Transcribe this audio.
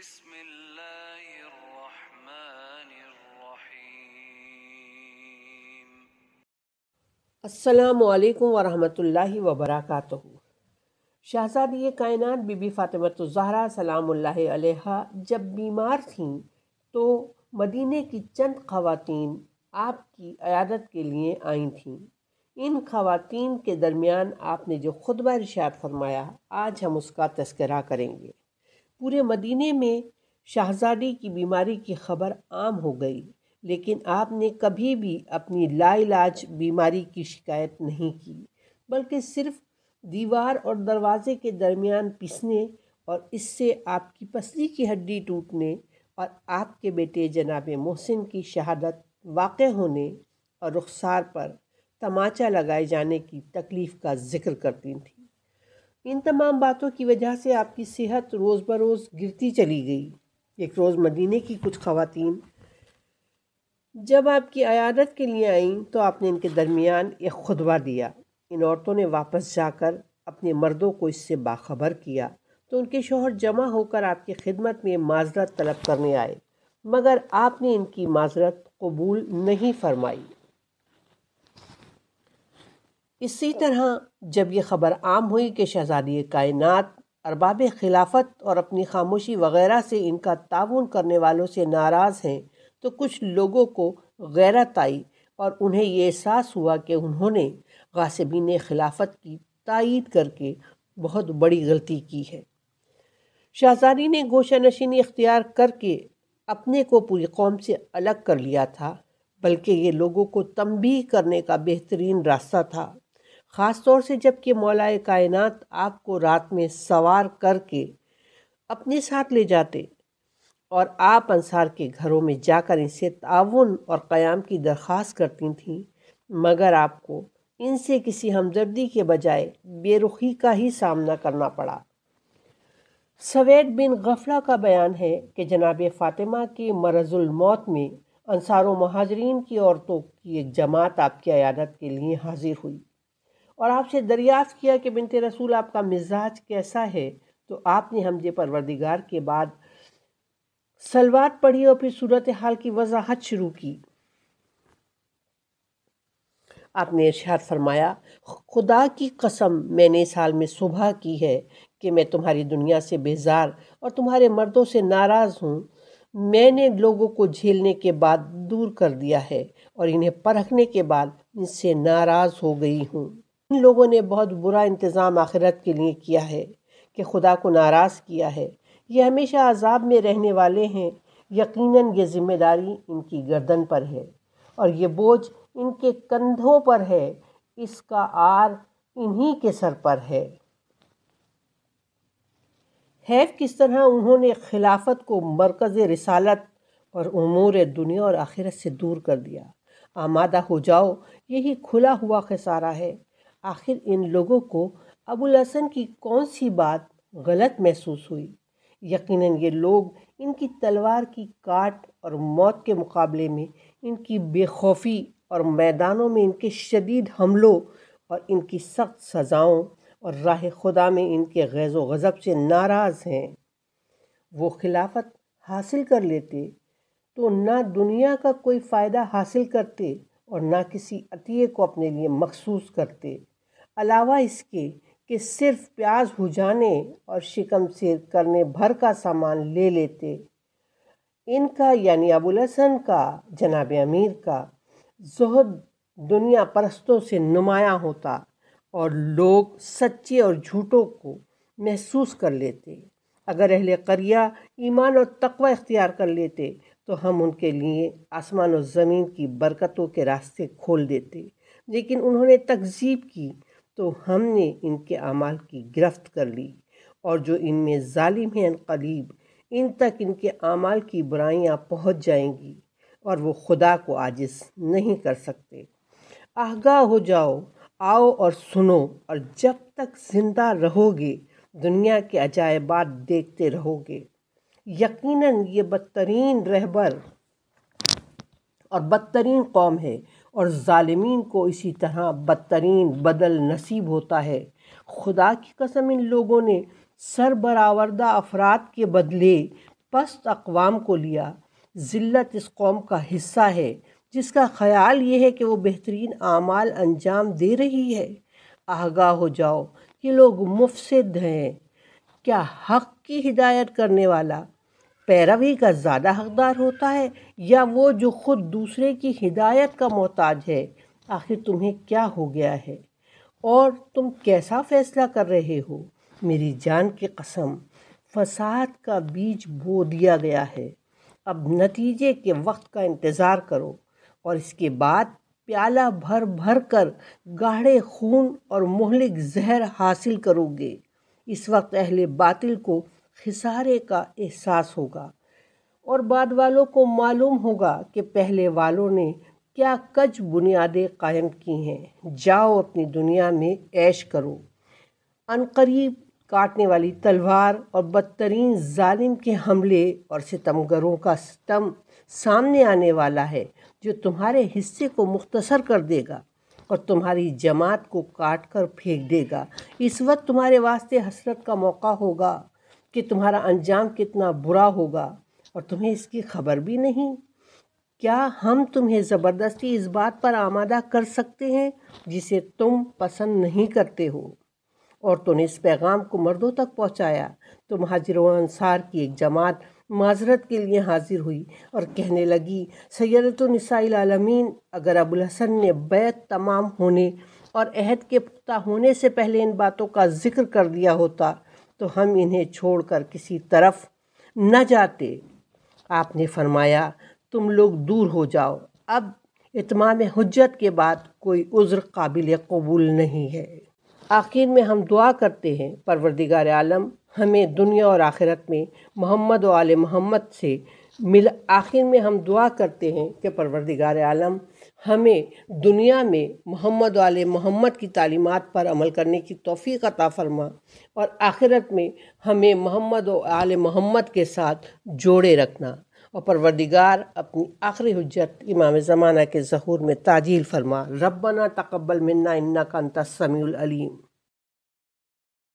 بسم اللہ الرحمن الرحیم۔ السلام علیکم ورحمۃ اللہ وبرکاتہ۔ شہزادی کائنات بی بی فاطمۃ الزہرا سلام اللہ علیہا جب بیمار تھیں تو مدینے کی چند خواتین آپ کی عیادت کے لیے آئی تھیں۔ ان خواتین کے درمیان آپ نے جو خطبہ ارشاد فرمایا، آج ہم اس کا تذکرہ کریں گے۔ پورے مدینے میں شہزادی کی بیماری کی خبر عام ہو گئی، لیکن آپ نے کبھی بھی اپنی لا علاج بیماری کی شکایت نہیں کی، بلکہ صرف دیوار اور دروازے کے درمیان پسنے اور اس سے آپ کی پسلی کی ہڈی ٹوٹنے اور آپ کے بیٹے جناب محسن کی شہادت واقع ہونے اور رخسار پر تماچا لگائے جانے کی تکلیف کا ذکر کرتی تھیں۔ ان تمام باتوں کی وجہ سے آپ کی صحت روز بروز گرتی چلی گئی۔ ایک روز مدینے کی کچھ خواتین جب آپ کی عیادت کے لیے آئیں تو آپ نے ان کے درمیان ایک خطبہ دیا۔ ان عورتوں نے واپس جا کر اپنے مردوں کو اس سے باخبر کیا تو ان کے شوہر جمع ہو کر آپ کی خدمت میں معذرت طلب کرنے آئے، مگر آپ نے ان کی معذرت قبول نہیں فرمائی۔ اسی طرح جب یہ خبر عام ہوئی کہ شہزادی کائنات ارباب خلافت اور اپنی خاموشی وغیرہ سے ان کا تعاون کرنے والوں سے ناراض ہیں تو کچھ لوگوں کو غیرت آئی اور انہیں یہ احساس ہوا کہ انہوں نے غاصبین خلافت کی تائید کر کے بہت بڑی غلطی کی ہے۔ شہزادی نے گوشہ نشینی اختیار کر کے اپنے کو پوری قوم سے الگ کر لیا تھا، بلکہ یہ لوگوں کو تنبیہ کرنے کا بہترین راستہ تھا، خاص طور سے جب کہ مولا کائنات آپ کو رات میں سوار کر کے اپنے ساتھ لے جاتے اور آپ انصار کے گھروں میں جا کر ان سے تعاون اور قیام کی درخواست کرتی تھیں، مگر آپ کو ان سے کسی ہمدردی کے بجائے بے رخی کا ہی سامنا کرنا پڑا۔ سوید بن غفلہ کا بیان ہے کہ جناب فاطمہ کے مرض الموت میں انصار و مہاجرین کی عورتوں کی ایک جماعت آپ کی عیادت کے لیے حاضر ہوئی اور آپ سے دریافت کیا کہ بنت رسول آپ کا مزاج کیسا ہے، تو آپ نے حمد پروردگار کے بعد صلوات پڑھی اور پھر صورتحال کی وضاحت شروع کی۔ آپ نے ارشاد فرمایا، خدا کی قسم میں نے اس حال میں صبح کی ہے کہ میں تمہاری دنیا سے بیزار اور تمہارے مردوں سے ناراض ہوں۔ میں نے لوگوں کو جھیلنے کے بعد دور کر دیا ہے اور انہیں پرکھنے کے بعد ان سے ناراض ہو گئی ہوں۔ ان لوگوں نے بہت برا انتظام آخرت کے لیے کیا ہے کہ خدا کو ناراض کیا ہے۔ یہ ہمیشہ عذاب میں رہنے والے ہیں۔ یقیناً یہ ذمہ داری ان کی گردن پر ہے اور یہ بوجھ ان کے کندھوں پر ہے، اس کا آر انہی کے سر پر ہے۔ حیف کس طرح انہوں نے خلافت کو مرکز رسالت اور امور دنیا اور آخرت سے دور کر دیا۔ آمادہ ہو جاؤ، یہی کھلا ہوا خسارہ ہے۔ آخر ان لوگوں کو ابوالحسن کی کون سی بات غلط محسوس ہوئی؟ یقیناً یہ لوگ ان کی تلوار کی کاٹ اور موت کے مقابلے میں ان کی بے خوفی اور میدانوں میں ان کے شدید حملوں اور ان کی سخت سزاؤں اور راہ خدا میں ان کے غیظ و غضب سے ناراض ہیں۔ وہ خلافت حاصل کر لیتے تو نہ دنیا کا کوئی فائدہ حاصل کرتے اور نہ کسی عطیے کو اپنے لیے مخصوص کرتے، علاوہ اس کے کہ صرف پیاز بھجانے اور شکم سیر کرنے بھر کا سامان لے لیتے۔ ان کا یعنی ابوالحسن کا، جناب امیر کا زہد دنیا پرستوں سے نمایاں ہوتا اور لوگ سچے اور جھوٹوں کو محسوس کر لیتے۔ اگر اہل قریہ ایمان اور تقوی اختیار کر لیتے تو ہم ان کے لیے آسمان و زمین کی برکتوں کے راستے کھول دیتے، لیکن انہوں نے تکذیب کی تو ہم نے ان کے اعمال کی گرفت کر لی، اور جو ان میں ظالم ہیں عنقریب ان تک ان کے اعمال کی برائیاں پہنچ جائیں گی اور وہ خدا کو عاجز نہیں کر سکتے۔ آگاہ ہو جاؤ، آؤ اور سنو، اور جب تک زندہ رہو گے دنیا کے عجائبات دیکھتے رہو گے۔ یقیناً یہ بدترین رہبر اور بدترین قوم ہے اور ظالمین کو اسی طرح بدترین بدل نصیب ہوتا ہے۔ خدا کی قسم ان لوگوں نے سر برآوردہ افراد کے بدلے پست اقوام کو لیا۔ ذلت اس قوم کا حصہ ہے جس کا خیال یہ ہے کہ وہ بہترین اعمال انجام دے رہی ہے۔ آگاہ ہو جاؤ کہ لوگ مفسد ہیں۔ کیا حق کی ہدایت کرنے والا پیروی کا زیادہ حقدار ہوتا ہے یا وہ جو خود دوسرے کی ہدایت کا محتاج ہے؟ آخر تمہیں کیا ہو گیا ہے اور تم کیسا فیصلہ کر رہے ہو؟ میری جان کی قسم، فساد کا بیج بو دیا گیا ہے۔ اب نتیجے کے وقت کا انتظار کرو اور اس کے بعد پیالہ بھر بھر کر گاڑھے خون اور مہلک زہر حاصل کرو گے۔ اس وقت اہل باطل کو خسارے کا احساس ہوگا اور بعد والوں کو معلوم ہوگا کہ پہلے والوں نے کیا کج بنیادیں قائم کی ہیں۔ جاؤ اپنی دنیا میں عیش کرو۔ عنقریب کاٹنے والی تلوار اور بدترین ظالم کے حملے اور ستمگروں کا ستم سامنے آنے والا ہے جو تمہارے حصے کو مختصر کر دے گا اور تمہاری جماعت کو کاٹ کر پھینک دے گا۔ اس وقت تمہارے واسطے حسرت کا موقع ہوگا کہ تمہارا انجام کتنا برا ہوگا اور تمہیں اس کی خبر بھی نہیں۔ کیا ہم تمہیں زبردستی اس بات پر آمادہ کر سکتے ہیں جسے تم پسند نہیں کرتے ہو؟ اور تو نے اس پیغام کو مردوں تک پہنچایا تو مہاجر و انصار کی ایک جماعت معذرت کے لیے حاضر ہوئی اور کہنے لگی، سیدۃ نساء العالمین، اگر ابو الحسن نے بیعت تمام ہونے اور عہد کے پختہ ہونے سے پہلے ان باتوں کا ذکر کر دیا ہوتا تو ہم انہیں چھوڑ کر کسی طرف نہ جاتے۔ آپ نے فرمایا، تم لوگ دور ہو جاؤ، اب اتمام حجت کے بعد کوئی عذر قابل قبول نہیں ہے۔ آخر میں ہم دعا کرتے ہیں، پروردگار عالم ہمیں دنیا اور آخرت میں محمد و آل محمد سے آخر میں ہم دعا کرتے ہیں کہ پروردگار عالم ہمیں دنیا میں محمد و آل محمد کی تعلیمات پر عمل کرنے کی توفیق عطا فرما اور آخرت میں ہمیں محمد و آل محمد کے ساتھ جوڑے رکھنا، اور پروردگار اپنی آخری حجت امام زمانہ کے ظہور میں تعجیل فرما۔ ربنا تقبل منا انک انت السمیع العلیم۔